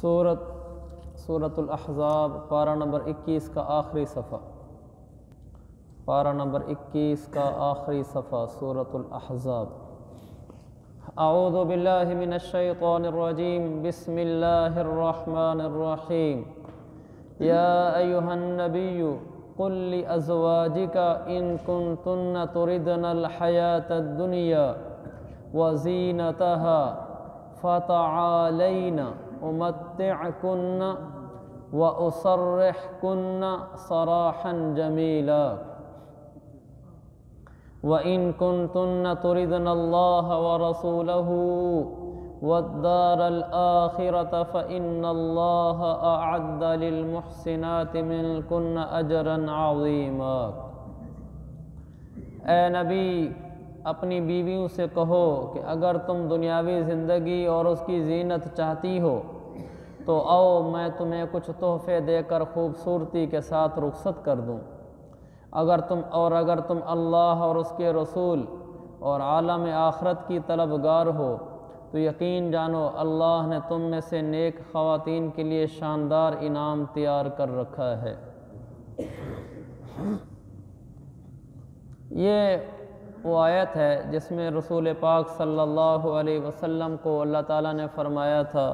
سورۃ الاحزاب پارہ نمبر 21 کا آخری صفحہ، پارہ نمبر 21 کا آخری صفحہ، سورۃ الاحزاب۔ اعوذ باللہ من الشیطان الرجیم، بسم اللہ الرحمن الرحیم۔ یا ایہا النبی قل لازواجک ان کنتن تردن الحیاۃ الدنیا وزینتها فتعالین امتعکن واسرحکن سراحا جمیلا وَإِن كُنتُنَّ تُرِدْنَ اللَّهَ وَرَسُولَهُ وَالدَّارَ الْآخِرَةَ فَإِنَّ اللَّهَ أَعَدَّ لِلْمُحْسِنَاتِ مِنكُنَّ أَجْرًا عَظِيمًا۔ اے نبی، اپنی بیویوں سے کہو کہ اگر تم دنیاوی زندگی اور اس کی زینت چاہتی ہو تو آؤ میں تمہیں کچھ تحفے دے کر خوبصورتی کے ساتھ رخصت کر دوں۔ اگر تم اللہ اور اس کے رسول اور عالم آخرت کی طلبگار ہو تو یقین جانو اللہ نے تم میں سے نیک خواتین کے لیے شاندار انعام تیار کر رکھا ہے۔ یہ وہ آیت ہے جس میں رسول پاک صلی اللہ علیہ وسلم کو اللہ تعالیٰ نے فرمایا تھا،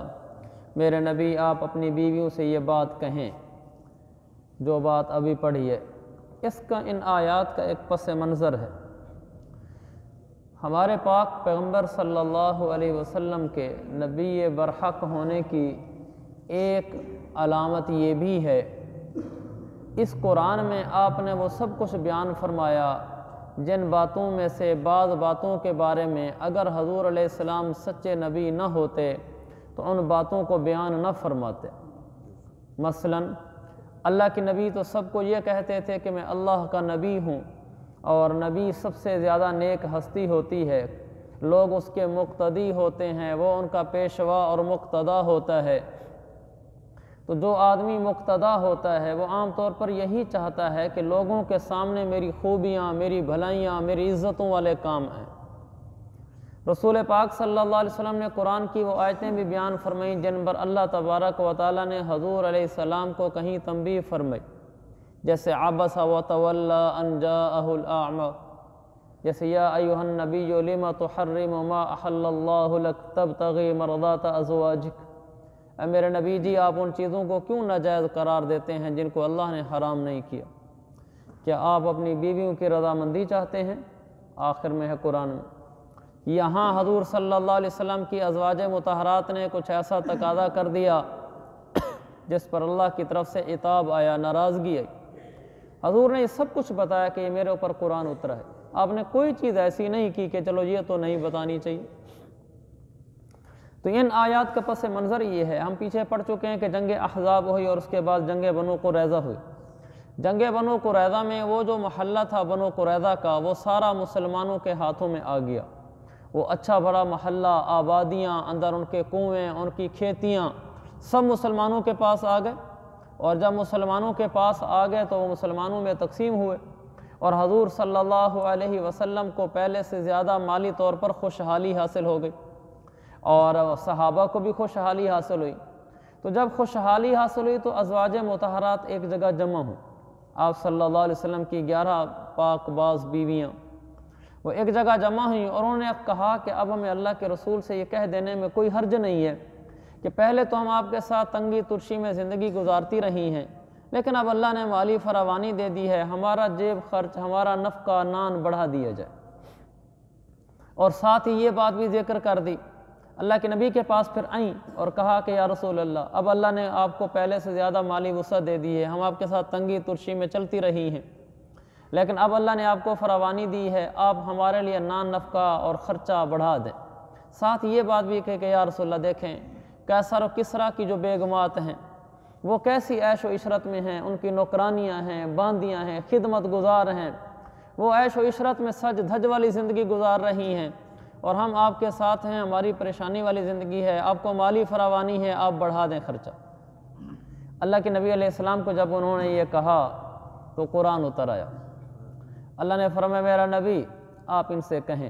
میرے نبی آپ اپنی بیویوں سے یہ بات کہیں جو بات ابھی پڑھی ہے۔ ان آیات کا ایک پس منظر ہے۔ ہمارے پاک پیغمبر صلی اللہ علیہ وسلم کے نبی برحق ہونے کی ایک علامت یہ بھی ہے، اس قرآن میں آپ نے وہ سب کچھ بیان فرمایا جن باتوں میں سے بعض باتوں کے بارے میں اگر حضور علیہ السلام سچے نبی نہ ہوتے تو ان باتوں کو بیان نہ فرماتے۔ مثلاً اللہ کے نبی تو سب کو یہ کہتے تھے کہ میں اللہ کا نبی ہوں، اور نبی سب سے زیادہ نیک ہستی ہوتی ہے، لوگ اس کے مقتدی ہوتے ہیں، وہ ان کا پیشوا اور مقتدا ہوتا ہے۔ تو جو آدمی مقتدا ہوتا ہے وہ عام طور پر یہی چاہتا ہے کہ لوگوں کے سامنے میری خوبیاں، میری بھلائیاں، میری عزتوں والے کام ہیں۔ رسول پاک صلی اللہ علیہ وسلم نے قرآن کی وہ آیتیں بھی بیان فرمائیں جن پر اللہ تبارک و تعالیٰ نے حضور علیہ السلام کو کہیں تنبیہ فرمائی، جیسے عبس وتولی ان جاءہ الاعمی، جیسے یا ایھا النبی لم تحرم ما احل اللہ لک تبتغی مرضات ازواجک، اے میرے نبی جی آپ ان چیزوں کو کیوں ناجائز قرار دیتے ہیں جن کو اللہ نے حرام نہیں کیا؟ کیا آپ اپنی بیویوں کی رضامندی چاہتے ہیں؟ آخر میں ہے قرآن میں۔ یہاں حضور صلی اللہ علیہ وسلم کی ازواج مطہرات نے کچھ ایسا تقاضا کر دیا جس پر اللہ کی طرف سے عتاب آیا، ناراضگی آئی۔ حضور نے یہ سب کچھ بتایا کہ یہ میرے اوپر قرآن اترا ہے، آپ نے کوئی چیز ایسی نہیں کی کہ چلو یہ تو نہیں بتانی چاہیے۔ تو ان آیات کا پس منظر یہ ہے، ہم پیچھے پڑھ چکے ہیں کہ جنگ احزاب ہوئی اور اس کے بعد جنگ بنو قریظہ ہوئی۔ جنگ بنو قریظہ میں وہ جو محلہ تھا بنو قریظہ کا وہ سارا مسلمانوں کے ہاتھوں میں آ گیا۔ وہ اچھا بڑا محلہ، آبادیاں، اندر ان کے کنویں، ان کی کھیتیاں، سب مسلمانوں کے پاس آ گئے، اور جب مسلمانوں کے پاس آ گئے تو وہ مسلمانوں میں تقسیم ہوئے، اور حضور صلی اللہ علیہ وسلم کو پہلے سے زیادہ مالی طور پر خوشحالی حاصل ہو گئی، اور صحابہ کو بھی خوشحالی حاصل ہوئی۔ تو جب خوشحالی حاصل ہوئی تو ازواج مطہرات ایک جگہ جمع ہوں، آپ صلی اللہ علیہ وسلم کی 11 پاک باز بیویاں وہ ایک جگہ جمع ہوئیں، اور انہوں نے کہا کہ اب ہمیں اللہ کے رسول سے یہ کہہ دینے میں کوئی حرج نہیں ہے کہ پہلے تو ہم آپ کے ساتھ تنگی ترشی میں زندگی گزارتی رہی ہیں، لیکن اب اللہ نے مالی فراوانی دے دی ہے، ہمارا جیب خرچ، ہمارا نفقہ نان بڑھا دیا جائے۔ اور ساتھ ہی یہ بات بھی ذکر کر دی، اللہ کے نبی کے پاس پھر آئیں اور کہا کہ یا رسول اللہ اب اللہ نے آپ کو پہلے سے زیادہ مالی وسعت دے دی ہے، ہم آپ کے ساتھ تنگی ترشی میں چلتی رہی ہیں، لیکن اب اللہ نے آپ کو فراوانی دی ہے، آپ ہمارے لیے نان نفقہ اور خرچہ بڑھا دیں۔ ساتھ یہ بات بھی کہ یا رسول اللہ دیکھیں کیسر و کسریٰ کی جو بیگمات ہیں وہ کیسی عیش و عشرت میں ہیں، ان کی نوکرانیاں ہیں، باندیاں ہیں، خدمت گزار ہیں، وہ عیش و عشرت میں سج دھج والی زندگی گزار رہی ہیں، اور ہم آپ کے ساتھ ہیں، ہماری پریشانی والی زندگی ہے، آپ کو مالی فراوانی ہے، آپ بڑھا دیں خرچہ۔ اللہ کے نبی علیہ السلام کو جب انہوں نے یہ کہا تو قرآن اتر آیا۔ اللہ نے فرمایا میرا نبی آپ ان سے کہیں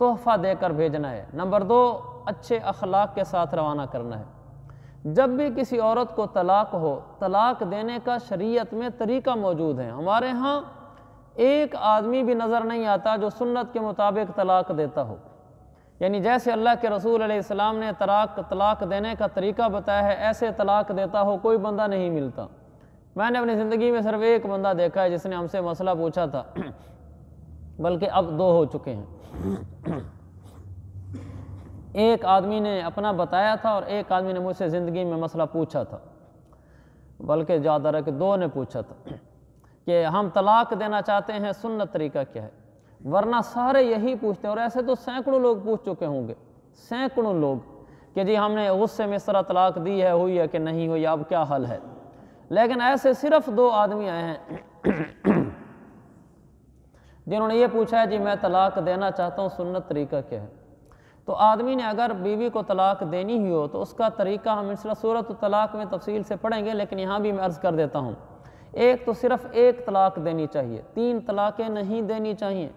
تحفہ دے کر بھیجنا ہے۔ نمبر 2 اچھے اخلاق کے ساتھ روانہ کرنا ہے۔ جب بھی کسی عورت کو طلاق ہو، طلاق دینے کا شریعت میں طریقہ موجود ہے۔ ہمارے ہاں ایک آدمی بھی نظر نہیں آتا جو سنت کے مطابق طلاق دیتا ہو، یعنی جیسے اللہ کے رسول علیہ السلام نے طلاق دینے کا طریقہ بتایا ہے ایسے طلاق دیتا ہو کوئی بندہ نہیں ملتا۔ میں نے اپنی زندگی میں صرف ایک بندہ دیکھا ہے جس نے ہم سے مسئلہ پوچھا تھا، بلکہ اب 2 ہو چکے ہیں۔ ایک آدمی نے اپنا بتایا تھا اور ایک آدمی نے مجھ سے زندگی میں مسئلہ پوچھا تھا، بلکہ زیادہ رہا کہ 2 نے پوچھا تھا کہ ہم طلاق دینا چاہتے ہیں، سنت طریقہ کیا ہے؟ ورنہ سارے یہی پوچھتے ہیں، اور ایسے تو سینکڑوں لوگ پوچھ چکے ہوں گے، سینکڑوں لوگ، کہ جی ہم نے غصے میں اس طرح طلاق دی ہے، ہوئی ہے کہ نہیں ہوئی، اب کیا حل ہے؟ لیکن ایسے صرف 2 آدمی آئے ہیں جنہوں نے یہ پوچھا ہے جی میں طلاق دینا چاہتا ہوں، سنت طریقہ کیا ہے؟ تو آدمی نے اگر بیوی کو طلاق دینی ہی ہو تو اس کا طریقہ ہم انشاءاللہ سورۃ الطلاق میں تفصیل سے پڑھیں گے، لیکن یہاں بھی میں عرض کر دیتا ہوں۔ ایک تو صرف 1 طلاق دینی چاہیے، 3 طلاقیں نہیں دینی چاہیے۔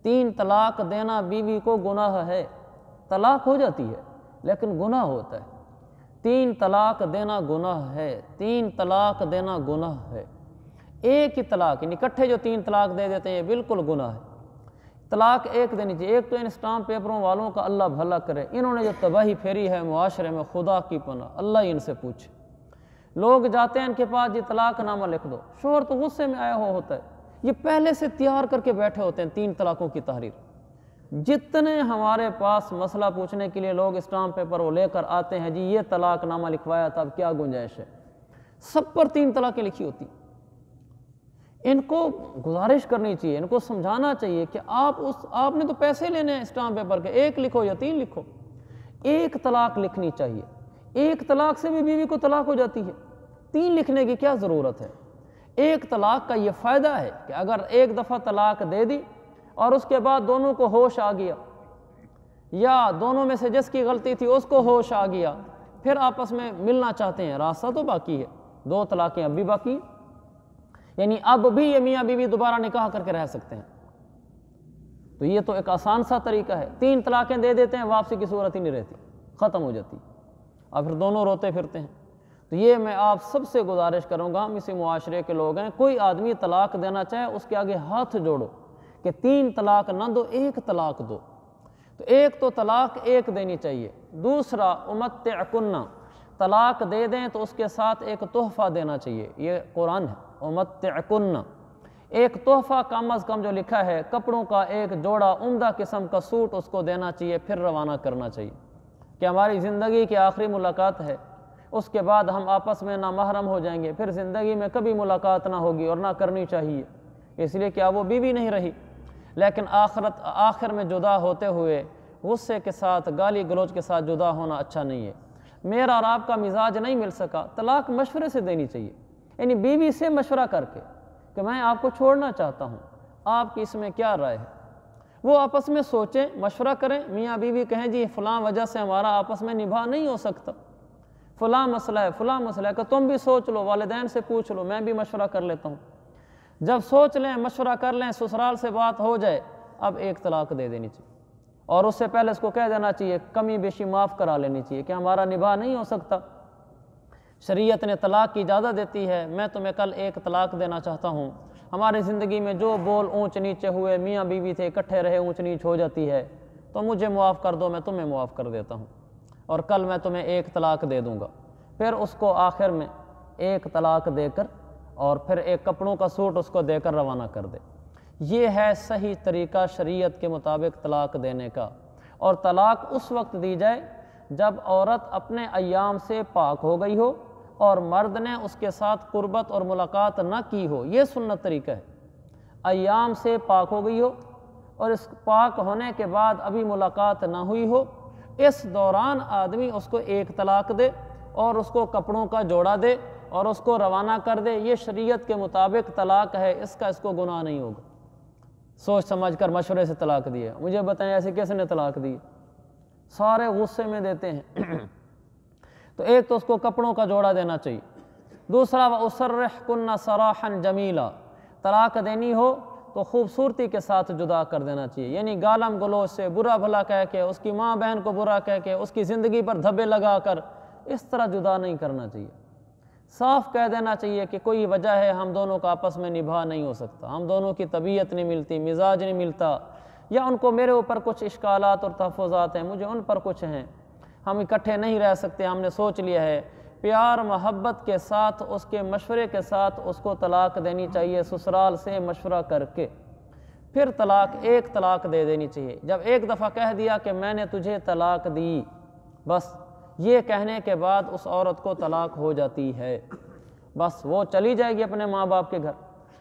3 طلاق دینا بیوی کو گناہ ہے، طلاق ہو جاتی ہے لیکن گناہ ہوتا ہے۔ 3 طلاق دینا گناہ ہے، 3 طلاق دینا گناہ ہے۔ ایک ہی طلاق، یعنی اکٹھے جو 3 طلاق دے دیتے ہیں یہ بالکل گناہ ہے۔ طلاق ایک دینی چاہیے۔ ایک تو ان اسٹامپ پیپروں والوں کا اللہ بھلا کرے، انہوں نے جو تباہی پھیری ہے معاشرے میں، خدا کی پناہ، اللہ ہی ان سے پوچھے۔ لوگ جاتے ہیں ان کے پاس جی طلاق نامہ لکھ دو، شوہر تو غصے میں آیا ہوا ہوتا ہے، یہ پہلے سے تیار کر کے بیٹھے ہوتے ہیں 3 طلاقوں کی تحریر۔ جتنے ہمارے پاس مسئلہ پوچھنے کے لیے لوگ اسٹامپ پیپر وہ لے کر آتے ہیں جی یہ طلاق نامہ لکھوایا تھا، اب کیا گنجائش ہے، سب پر 3 طلاقیں لکھی ہوتی۔ ان کو گزارش کرنی چاہیے، ان کو سمجھانا چاہیے کہ آپ نے تو پیسے لینے ہیں اسٹامپ پیپر کے، 1 لکھو یا 3 لکھو۔ 1 طلاق لکھنی چاہیے، 1 طلاق سے بھی بیوی کو طلاق ہو جاتی ہے، 3 لکھنے کی کیا ضرورت ہے؟ 1 طلاق کا یہ فائدہ ہے کہ اگر 1 دفعہ طلاق دے دی اور اس کے بعد دونوں کو ہوش آ گیا، یا دونوں میں سے جس کی غلطی تھی اس کو ہوش آ گیا، پھر آپس میں ملنا چاہتے ہیں، راستہ تو باقی ہے، 2 طلاقیں اب بھی باقی ہیں، یعنی اب بھی یہ میاں بیوی دوبارہ نکاح کر کے رہ سکتے ہیں۔ تو یہ تو ایک آسان سا طریقہ ہے۔ 3 طلاقیں دے دیتے ہیں، واپسی کی صورت ہی نہیں رہتی، ختم ہو جاتی، اور پھر دونوں روتے پھرتے ہیں۔ تو یہ میں آپ سب سے گزارش کروں گا، ہم اسی معاشرے کے لوگ ہیں، کوئی آدمی طلاق دینا چاہے اس کے آگے ہاتھ جوڑو کہ 3 طلاق نہ دو، 1 طلاق دو۔ تو ایک تو طلاق 1 دینی چاہیے۔ دوسرا امتعکن، طلاق دے دیں تو اس کے ساتھ ایک تحفہ دینا چاہیے، یہ قرآن ہے، امتعکن، ایک تحفہ کم از کم جو لکھا ہے، کپڑوں کا 1 جوڑا عمدہ قسم کا سوٹ اس کو دینا چاہیے، پھر روانہ کرنا چاہیے کہ ہماری زندگی کی آخری ملاقات ہے، اس کے بعد ہم آپس میں نامحرم ہو جائیں گے، پھر زندگی میں کبھی ملاقات نہ ہوگی، اور نہ کرنی چاہیے، اس لیے کہ وہ بیوی نہیں رہی، لیکن آخر میں جدا ہوتے ہوئے غصے کے ساتھ، گالی گلوچ کے ساتھ جدا ہونا اچھا نہیں ہے۔ میرا اور آپ کا مزاج نہیں مل سکا، طلاق مشورے سے دینی چاہیے، یعنی بیوی سے مشورہ کر کے کہ میں آپ کو چھوڑنا چاہتا ہوں، آپ کی اس میں کیا رائے ہے؟ وہ آپس میں سوچیں، مشورہ کریں، میاں بیوی کہیں جی فلاں وجہ سے ہمارا آپس میں نبھا نہیں ہو سکتا، فلاں مسئلہ ہے، فلاں مسئلہ ہے، کہ تم بھی سوچ لو، والدین سے پوچھ لو، میں بھی مشورہ کر لیتا ہوں۔ جب سوچ لیں، مشورہ کر لیں، سسرال سے بات ہو جائے، اب 1 طلاق دے دینی چاہیے، اور اس سے پہلے اس کو کہہ دینا چاہیے، کمی بیشی معاف کرا لینی چاہیے کہ ہمارا نبھا نہیں ہو سکتا، شریعت نے طلاق کی اجازت دیتی ہے، میں تمہیں کل 1 طلاق دینا چاہتا ہوں، ہماری زندگی میں جو بول اونچ نیچے ہوئے، میاں بیوی تھے اکٹھے رہے، اونچ نیچ ہو جاتی ہے، تو مجھے معاف کر دو، میں تمہیں معاف کر دیتا ہوں، اور کل میں تمہیں 1 طلاق دے دوں گا۔ پھر اس کو آخر میں 1 طلاق دے کر اور پھر 1 کپڑوں کا سوٹ اس کو دے کر روانہ کر دے۔ یہ ہے صحیح طریقہ شریعت کے مطابق طلاق دینے کا۔ اور طلاق اس وقت دی جائے جب عورت اپنے ایام سے پاک ہو گئی ہو اور مرد نے اس کے ساتھ قربت اور ملاقات نہ کی ہو، یہ سنت طریقہ ہے۔ ایام سے پاک ہو گئی ہو اور اس پاک ہونے کے بعد ابھی ملاقات نہ ہوئی ہو، اس دوران آدمی اس کو 1 طلاق دے اور اس کو کپڑوں کا جوڑا دے اور اس کو روانہ کر دے، یہ شریعت کے مطابق طلاق ہے، اس کو گناہ نہیں ہوگا۔ سوچ سمجھ کر مشورے سے طلاق دیے، مجھے بتائیں ایسے کس نے طلاق دی؟ سارے غصے میں دیتے ہیں۔ تو ایک تو اس کو کپڑوں کا جوڑا دینا چاہیے، دوسرا وَأُسَرِّحْكُنَّ سَرَاحًا جَمِيلًا، طلاق دینی ہو تو خوبصورتی کے ساتھ جدا کر دینا چاہیے، یعنی گالم گلوچ سے، برا بھلا کہہ کے، اس کی ماں بہن کو برا کہہ کے، اس کی زندگی پر دھبے لگا کر اس طرح جدا نہیں کرنا چاہیے۔ صاف کہہ دینا چاہیے کہ کوئی وجہ ہے ہم دونوں کا آپس میں نبھا نہیں ہو سکتا، ہم دونوں کی طبیعت نہیں ملتی، مزاج نہیں ملتا، یا ان کو میرے اوپر کچھ اشکالات اور تحفظات ہیں، مجھے ان پر کچھ ہیں، ہم اکٹھے نہیں رہ سکتے، ہم نے سوچ لیا ہے۔ پیار محبت کے ساتھ، اس کے مشورے کے ساتھ اس کو طلاق دینی چاہیے، سسرال سے مشورہ کر کے، پھر ایک طلاق دے دینی چاہیے۔ جب ایک دفعہ کہہ دیا کہ میں نے تجھے طلاق دی، بس یہ کہنے کے بعد اس عورت کو طلاق ہو جاتی ہے، بس وہ چلی جائے گی اپنے ماں باپ کے گھر۔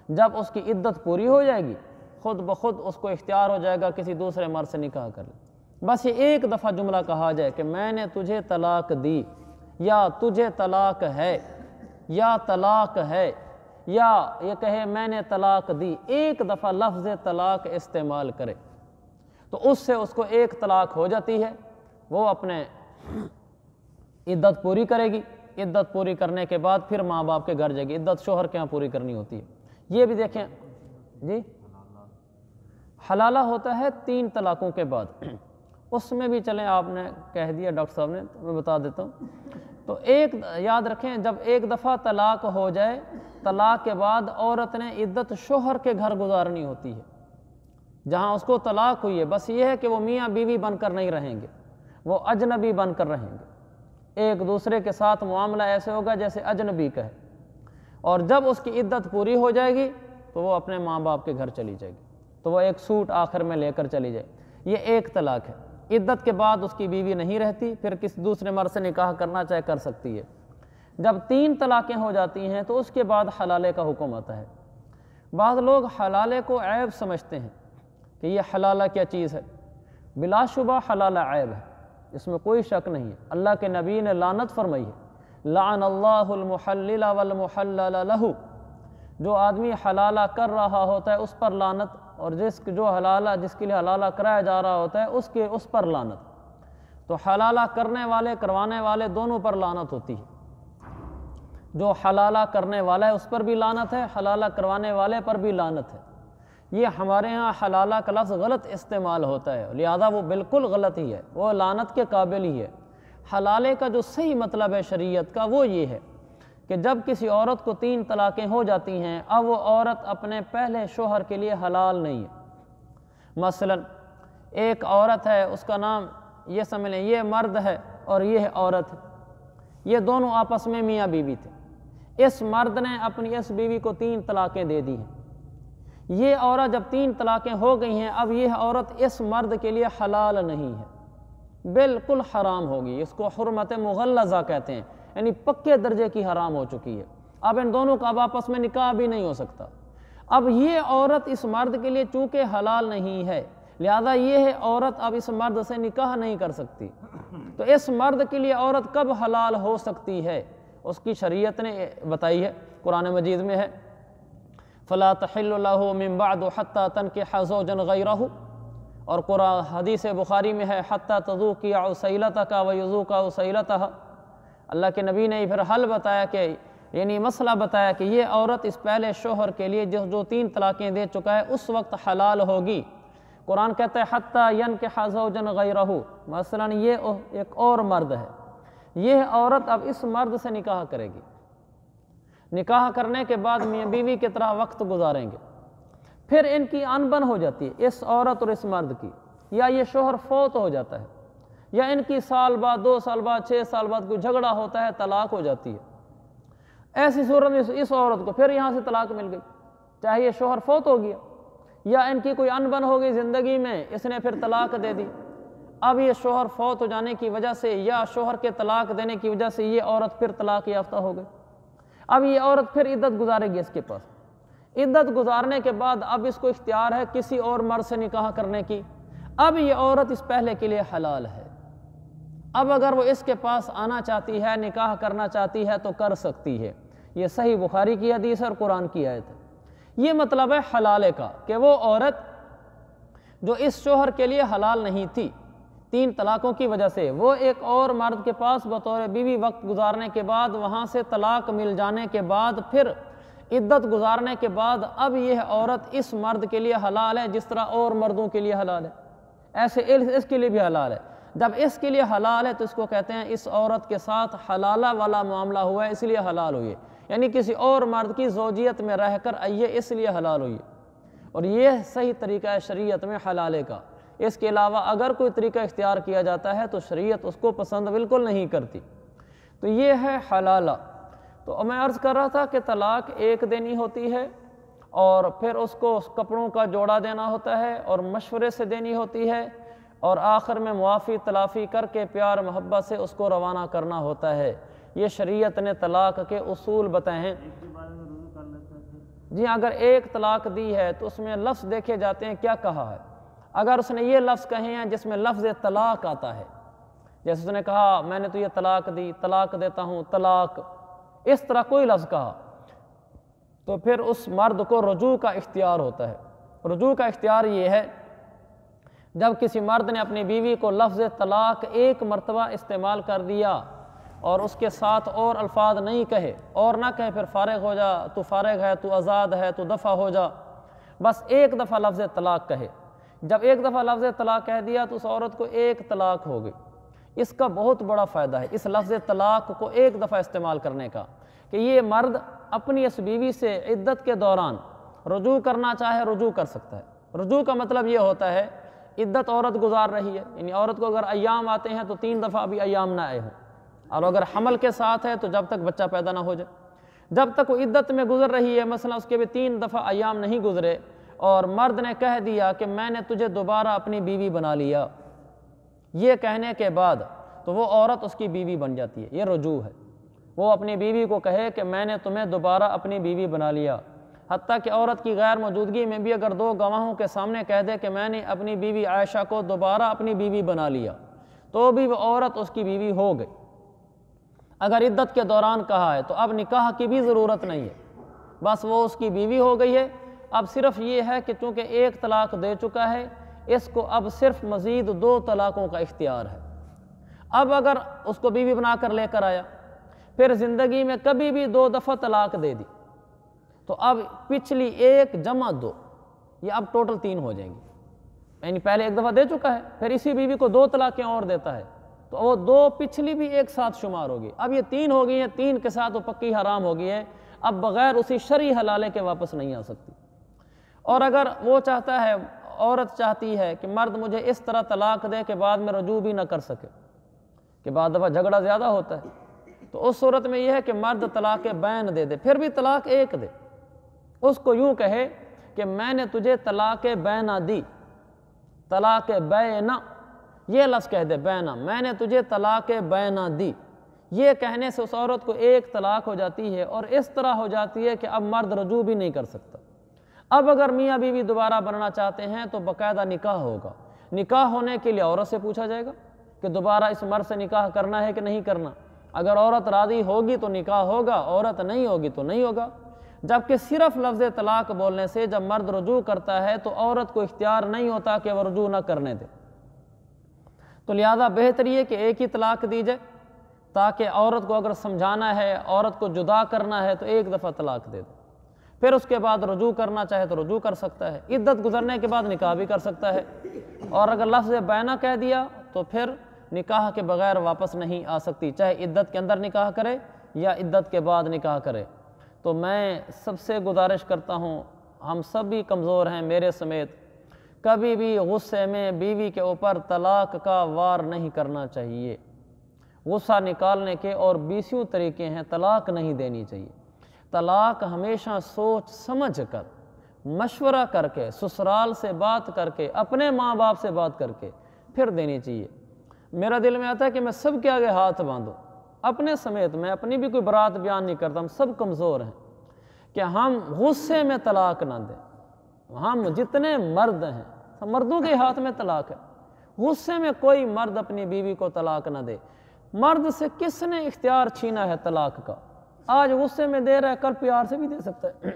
جب اس کی عدت پوری ہو جائے گی، خود بخود اس کو اختیار ہو جائے گا کسی دوسرے مرد سے نکاح کر لے۔ بس یہ ایک دفعہ جملہ کہا جائے کہ میں نے تجھے طلاق دی، یا تجھے طلاق ہے، یا طلاق ہے، یا یہ کہے میں نے طلاق دی، ایک دفعہ لفظ طلاق استعمال کرے تو اس سے اس کو ایک طلاق ہو جاتی ہے۔ وہ اپنے عدت پوری کرے گی، عدت پوری کرنے کے بعد پھر ماں باپ کے گھر جائے گی۔ عدت شوہر کے یہاں پوری کرنی ہوتی ہے۔ یہ بھی دیکھیں جی، حلالہ ہوتا ہے 3 طلاقوں کے بعد، اس میں بھی چلیں آپ نے کہہ دیا ڈاکٹر صاحب نے، تو میں بتا دیتا ہوں۔ تو ایک یاد رکھیں، جب ایک دفعہ طلاق ہو جائے، طلاق کے بعد عورت نے عدت شوہر کے گھر گزارنی ہوتی ہے، جہاں اس کو طلاق ہوئی ہے۔ بس یہ ہے کہ وہ میاں بیوی بن کر نہیں رہیں گے، وہ اجنبی بن کر رہیں گے، ایک دوسرے کے ساتھ معاملہ ایسے ہوگا جیسے اجنبی کا ہے۔ اور جب اس کی عدت پوری ہو جائے گی تو وہ اپنے ماں باپ کے گھر چلی جائے گی، تو وہ ایک سوٹ آخر میں لے کر چلی جائے۔ یہ ایک طلاق ہے۔ عدت کے بعد اس کی بیوی نہیں رہتی، پھر کسی دوسرے مرد سے نکاح کرنا چاہے کر سکتی ہے۔ جب 3 طلاقیں ہو جاتی ہیں تو اس کے بعد حلالے کا حکم آتا ہے۔ بعض لوگ حلالے کو عیب سمجھتے ہیں کہ یہ حلالہ کیا چیز ہے۔ بلا شبہ حلالہ عیب ہے، اس میں کوئی شک نہیں ہے۔ اللہ کے نبی نے لعنت فرمائی ہے، لعن اللہ المحلل والمحلل لہ، جو آدمی حلالہ کر رہا ہوتا ہے اس پر لعنت، اور جس کے لیے حلالہ کرایا جا رہا ہوتا ہے اس پر لعنت۔ تو حلالہ کرنے والے کروانے والے دونوں پر لعنت ہوتی ہے۔ جو حلالہ کرنے والا ہے اس پر بھی لعنت ہے، حلالہ کروانے والے پر بھی لعنت ہے۔ یہ ہمارے ہاں حلالہ کا لفظ غلط استعمال ہوتا ہے، لہذا وہ بالکل غلط ہی ہے، وہ لعنت کے قابل ہی ہے۔ حلالے کا جو صحیح مطلب ہے شریعت کا وہ یہ ہے کہ جب کسی عورت کو 3 طلاقیں ہو جاتی ہیں، اب وہ عورت اپنے پہلے شوہر کے لیے حلال نہیں ہے۔ مثلا ایک عورت ہے، اس کا نام یہ سمجھ لیں یہ مرد ہے اور یہ عورت ہے، یہ دونوں آپس میں میاں بیوی تھے۔ اس مرد نے اپنی اس بیوی کو 3 طلاقیں دے دی ہیں۔ یہ عورت جب 3 طلاقیں ہو گئی ہیں، اب یہ عورت اس مرد کے لیے حلال نہیں ہے، بالکل حرام ہوگی۔ اس کو حرمت مغلظہ کہتے ہیں، یعنی پکے درجے کی حرام ہو چکی ہے۔ اب ان دونوں کا اب آپس میں نکاح بھی نہیں ہو سکتا۔ اب یہ عورت اس مرد کے لیے چونکہ حلال نہیں ہے، لہذا یہ عورت اب اس مرد سے نکاح نہیں کر سکتی۔ تو اس مرد کے لیے عورت کب حلال ہو سکتی ہے؟ اس کی شریعت نے بتائی ہے، قرآن مجید میں ہے فَلَا تَحِلُّ لَهُ مِن بَعْدُ حَتَّى تَنْكِحَ زَوْجًا غَيْرَهُ، اور قرآن حدیث بخاری میں ہے حَتَّى تَذُوقِيَ عُسَيْلَتَكَ وَيُذُوقَ عُسَيْلَتَهَا۔ اللہ کے نبی نے پھر حل بتایا کہ یعنی مسئلہ بتایا کہ یہ عورت اس پہلے شوہر کے لیے جو 3 طلاقیں دے چکا ہے اس وقت حلال ہوگی۔ قرآن کہتا ہے حَتَّى يَنْكِحَ زَوْجًا غَيْرَهُ، مثلا یہ ایک اور مرد ہے، یہ عورت اب اس مرد سے نکاح کرے گی۔ نکاح کرنے کے بعد میاں بیوی کی طرح وقت گزاریں گے، پھر ان کی انبن ہو جاتی ہے اس عورت اور اس مرد کی، یا یہ شوہر فوت ہو جاتا ہے، یا ان کی سال بعد 2 سال بعد 6 سال بعد کوئی جھگڑا ہوتا ہے، طلاق ہو جاتی ہے۔ ایسی صورت میں اس عورت کو پھر یہاں سے طلاق مل گئی، چاہے یہ شوہر فوت ہو گیا یا ان کی کوئی انبن ہو گئی زندگی میں، اس نے پھر طلاق دے دی۔ اب یہ شوہر فوت ہو جانے کی وجہ سے یا شوہر کے طلاق دینے کی وجہ سے یہ عورت پھر طلاق یافتہ ہو گئی۔ اب یہ عورت پھر عدت گزارے گی اس کے پاس۔ عدت گزارنے کے بعد اب اس کو اختیار ہے کسی اور مرد سے نکاح کرنے کی۔ اب یہ عورت اس پہلے کے لیے حلال ہے۔ اب اگر وہ اس کے پاس آنا چاہتی ہے، نکاح کرنا چاہتی ہے تو کر سکتی ہے۔ یہ صحیح بخاری کی حدیث اور قرآن کی آیت ہے۔ یہ مطلب ہے حلالے کا کہ وہ عورت جو اس شوہر کے لیے حلال نہیں تھی 3 طلاقوں کی وجہ سے، وہ ایک اور مرد کے پاس بطور بیوی وقت گزارنے کے بعد وہاں سے طلاق مل جانے کے بعد پھر عدت گزارنے کے بعد اب یہ عورت اس مرد کے لیے حلال ہے جس طرح اور مردوں کے لیے حلال ہے، ایسے اس کے لیے بھی حلال ہے۔ جب اس کے لیے حلال ہے تو اس کو کہتے ہیں اس عورت کے ساتھ حلالہ والا معاملہ ہوا ہے، اس لیے حلال ہوئی ہے، یعنی کسی اور مرد کی زوجیت میں رہ کر آئیے اس لیے حلال ہوئی ہے۔ اور یہ صحیح طریقہ ہے شریعت میں حلالے کا۔ اس کے علاوہ اگر کوئی طریقہ اختیار کیا جاتا ہے تو شریعت اس کو پسند بالکل نہیں کرتی۔ تو یہ ہے حلالہ۔ تو میں عرض کر رہا تھا کہ طلاق ایک دینی ہوتی ہے اور پھر اس کو کپڑوں کا جوڑا دینا ہوتا ہے اور مشورے سے دینی ہوتی ہے، اور آخر میں معافی تلافی کر کے پیار محبت سے اس کو روانہ کرنا ہوتا ہے۔ یہ شریعت نے طلاق کے اصول بتائے ہیں۔ جی اگر ایک طلاق دی ہے تو اس میں لفظ دیکھے جاتے ہیں کیا کہا ہے۔ اگر اس نے یہ لفظ کہے ہیں جس میں لفظ طلاق آتا ہے، جیسے اس نے کہا میں نے تو یہ طلاق دی، طلاق دیتا ہوں، طلاق، اس طرح کوئی لفظ کہا، تو پھر اس مرد کو رجوع کا اختیار ہوتا ہے۔ رجوع کا اختیار یہ ہے جب کسی مرد نے اپنی بیوی کو لفظ طلاق ایک مرتبہ استعمال کر دیا اور اس کے ساتھ اور الفاظ نہیں کہے، اور نہ کہے پھر فارغ ہو جا، تو فارغ ہے، تو آزاد ہے، تو دفع ہو جا، بس ایک دفعہ لفظ طلاق کہے۔ جب ایک دفعہ لفظ طلاق کہہ دیا تو اس عورت کو ایک طلاق ہو گئی۔ اس کا بہت بڑا فائدہ ہے اس لفظ طلاق کو ایک دفعہ استعمال کرنے کا، کہ یہ مرد اپنی اس بیوی سے عدت کے دوران رجوع کرنا چاہے رجوع کر سکتا ہے۔ رجوع کا مطلب یہ ہوتا ہے عدت عورت گزار رہی ہے، یعنی عورت کو اگر ایام آتے ہیں تو 3 دفعہ ابھی ایام نہ آئے ہوں، اور اگر حمل کے ساتھ ہے تو جب تک بچہ پیدا نہ ہو جائے، جب تک وہ عدت میں گزر رہی ہے، مثلا اس کے بھی 3 دفعہ ایام نہیں گزرے اور مرد نے کہہ دیا کہ میں نے تجھے دوبارہ اپنی بیوی بنا لیا، یہ کہنے کے بعد تو وہ عورت اس کی بیوی بن جاتی ہے، یہ رجوع ہے۔ وہ اپنی بیوی کو کہے کہ میں نے تمہیں دوبارہ اپنی بیوی بنا لیا، حتیٰ کہ عورت کی غیر موجودگی میں بھی اگر 2 گواہوں کے سامنے کہہ دے کہ میں نے اپنی بیوی عائشہ کو دوبارہ اپنی بیوی بنا لیا، تو بھی وہ عورت اس کی بیوی ہو گئی۔ اگر عدت کے دوران کہا ہے تو اب نکاح کی بھی ضرورت نہیں ہے، بس وہ اس کی بیوی ہو گئی ہے۔ اب صرف یہ ہے کہ چونکہ ایک طلاق دے چکا ہے، اس کو اب صرف مزید 2 طلاقوں کا اختیار ہے۔ اب اگر اس کو بیوی بنا کر لے کر آیا، پھر زندگی میں کبھی بھی 2 دفعہ طلاق دے دی، تو اب پچھلی 1 جمع 2، یہ اب ٹوٹل 3 ہو جائیں گی، یعنی پہلے 1 دفعہ دے چکا ہے، پھر اسی بیوی کو 2 طلاقیں اور دیتا ہے، تو وہ 2 پچھلی بھی ایک ساتھ شمار ہوگی۔ اب یہ 3 ہو گئی ہیں، 3 کے ساتھ وہ پکی حرام ہو گئی ہے، اب بغیر اسی شرعی حلالے کے واپس نہیں آ سکتی۔ اور اگر وہ چاہتا ہے، عورت چاہتی ہے کہ مرد مجھے اس طرح طلاق دے کہ بعد میں رجوع بھی نہ کر سکے، کہ بعد دفعہ جھگڑا زیادہ ہوتا ہے، تو اس صورت میں یہ ہے کہ مرد طلاق بین دے دے، پھر بھی طلاق ایک دے، اس کو یوں کہے کہ میں نے تجھے طلاق بینہ دی، طلاق بینہ، یہ لفظ کہہ دے بینہ، میں نے تجھے طلاق بینہ دی، یہ کہنے سے اس عورت کو ایک طلاق ہو جاتی ہے، اور اس طرح ہو جاتی ہے کہ اب مرد رجوع بھی نہیں کر سکتا۔ اب اگر میاں بیوی دوبارہ بننا چاہتے ہیں تو باقاعدہ نکاح ہوگا۔ نکاح ہونے کے لیے عورت سے پوچھا جائے گا کہ دوبارہ اس مرد سے نکاح کرنا ہے کہ نہیں کرنا، اگر عورت راضی ہوگی تو نکاح ہوگا، عورت نہیں ہوگی تو نہیں ہوگا۔ جبکہ صرف لفظ طلاق بولنے سے جب مرد رجوع کرتا ہے تو عورت کو اختیار نہیں ہوتا کہ وہ رجوع نہ کرنے دے، تو لہذا بہتر یہ کہ ایک ہی طلاق دی جائے، تاکہ عورت کو اگر سمجھانا ہے، عورت کو جدا کرنا ہے تو ایک دفعہ طلاق دے دے، پھر اس کے بعد رجوع کرنا چاہے تو رجوع کر سکتا ہے، عدت گزرنے کے بعد نکاح بھی کر سکتا ہے، اور اگر لفظ بینہ کہہ دیا تو پھر نکاح کے بغیر واپس نہیں آ سکتی، چاہے عدت کے اندر نکاح کرے یا عدت کے بعد نکاح کرے۔ تو میں سب سے گزارش کرتا ہوں، ہم سب بھی کمزور ہیں میرے سمیت، کبھی بھی غصے میں بیوی کے اوپر طلاق کا وار نہیں کرنا چاہیے۔ غصہ نکالنے کے اور 20 طریقے ہیں، طلاق نہیں دینی چاہیے۔ طلاق ہمیشہ سوچ سمجھ کر، مشورہ کر کے، سسرال سے بات کر کے، اپنے ماں باپ سے بات کر کے پھر دینی چاہیے۔ میرا دل میں آتا ہے کہ میں سب کے آگے ہاتھ باندھوں، اپنے سمیت، میں اپنی بھی کوئی برات بیان نہیں کرتا، ہم سب کمزور ہیں، کہ ہم غصے میں طلاق نہ دیں۔ ہم جتنے مرد ہیں، مردوں کے ہاتھ میں طلاق ہے، غصے میں کوئی مرد اپنی بیوی کو طلاق نہ دے۔ مرد سے کس نے اختیار چھینا ہے طلاق کا؟ آج غصے میں دے رہا ہے، کل پیار سے بھی دے سکتا ہے۔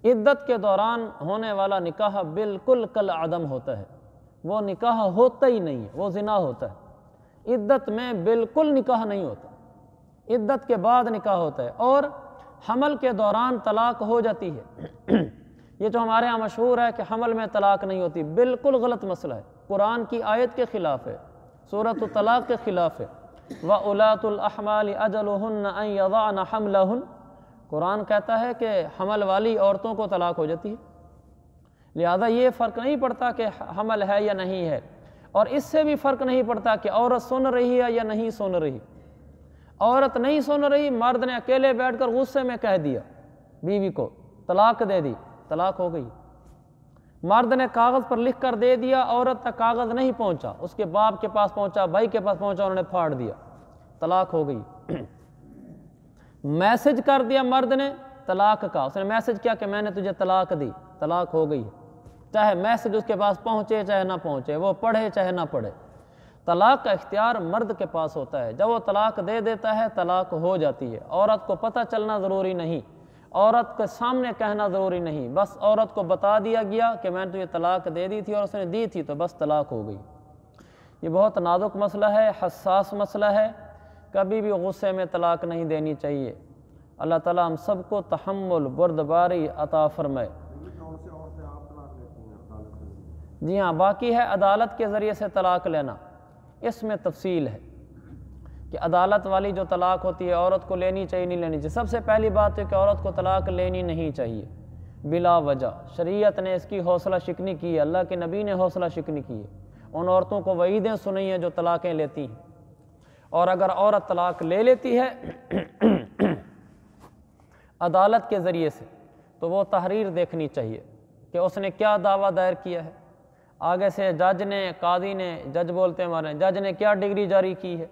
عدت کے دوران ہونے والا نکاح بالکل کل عدم ہوتا ہے، وہ نکاح ہوتا ہی نہیں ہے، وہ زنا ہوتا ہے۔ عدت میں بالکل نکاح نہیں ہوتا، عدت کے بعد نکاح ہوتا ہے، اور حمل کے دوران طلاق ہو جاتی ہے۔ یہ جو ہمارے ہاں مشہور ہے کہ حمل میں طلاق نہیں ہوتی، بالکل غلط مسئلہ ہے، قرآن کی آیت کے خلاف ہے، سورۃ الطلاق کے خلاف ہے۔ وَأُولَاتُ الْأَحْمَالِ أَجَلُهُنَّ أَن يَضَعْنَ حَمْلَهُنَّ، قرآن کہتا ہے کہ حمل والی عورتوں کو طلاق ہو جاتی ہے، لہذا یہ فرق نہیں پڑتا کہ حمل ہے یا نہیں ہے، اور اس سے بھی فرق نہیں پڑتا کہ عورت سن رہی ہے یا نہیں سن رہی۔ عورت نہیں سن رہی، مرد نے اکیلے بیٹھ کر غصے میں کہہ دیا بیوی کو طلاق دے دی، طلاق ہو گئی۔ مرد نے کاغذ پر لکھ کر دے دیا، عورت تک کاغذ نہیں پہنچا، اس کے باپ کے پاس پہنچا، بھائی کے پاس پہنچا، انہوں نے پھاڑ دیا، طلاق ہو گئی۔ میسج کر دیا مرد نے طلاق کا، اس نے میسج کیا کہ میں نے تجھے طلاق دی، طلاق ہو گئی، چاہے میسج اس کے پاس پہنچے چاہے نہ پہنچے، وہ پڑھے چاہے نہ پڑھے۔ طلاق کا اختیار مرد کے پاس ہوتا ہے، جب وہ طلاق دے دیتا ہے طلاق ہو جاتی ہے۔ عورت کو پتہ چلنا ضروری نہیں، عورت کے سامنے کہنا ضروری نہیں، بس عورت کو بتا دیا گیا کہ میں نے تجھے طلاق دے دی تھی اور اس نے دی تھی تو بس طلاق ہو گئی۔ یہ بہت نازک مسئلہ ہے، حساس مسئلہ ہے، کبھی بھی غصے میں طلاق نہیں دینی چاہیے۔ اللہ تعالیٰ ہم سب کو تحمل بردباری عطا فرمائے۔ جی ہاں، باقی ہے عدالت کے ذریعے سے طلاق لینا، اس میں تفصیل ہے کہ عدالت والی جو طلاق ہوتی ہے عورت کو لینی چاہیے نہیں لینی چاہیے۔ سب سے پہلی بات ہے کہ عورت کو طلاق لینی نہیں چاہیے بلا وجہ، شریعت نے اس کی حوصلہ شکنی کی ہے، اللہ کے نبی نے حوصلہ شکنی کی ہے، ان عورتوں کو وعیدیں سنی ہیں جو طلاقیں لیتی ہیں۔ اور اگر عورت طلاق لے لیتی ہے عدالت کے ذریعے سے تو وہ تحریر دیکھنی چاہیے کہ اس نے کیا دعویٰ دائر کیا ہے، آگے سے جج نے، قاضی نے، جج بولتے ہیں ہمارے، جج نے کیا ڈگری جاری کی ہے،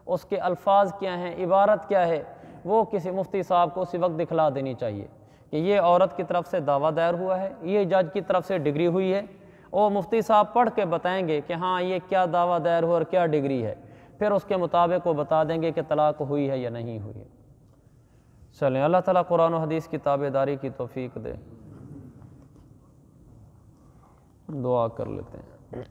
اس کے الفاظ کیا ہیں، عبارت کیا ہے، وہ کسی مفتی صاحب کو اسی وقت دکھلا دینی چاہیے کہ یہ عورت کی طرف سے دعویٰ دائر ہوا ہے، یہ جج کی طرف سے ڈگری ہوئی ہے، وہ مفتی صاحب پڑھ کے بتائیں گے کہ ہاں یہ کیا دعویٰ دائر ہوا اور کیا ڈگری ہے، پھر اس کے مطابق وہ بتا دیں گے کہ طلاق ہوئی ہے یا نہیں ہوئی ہے۔ چلیں، اللہ تعالیٰ قرآن و حدیث کی تابع داری کی توفیق دے۔ دعا کر لیتے ہیں۔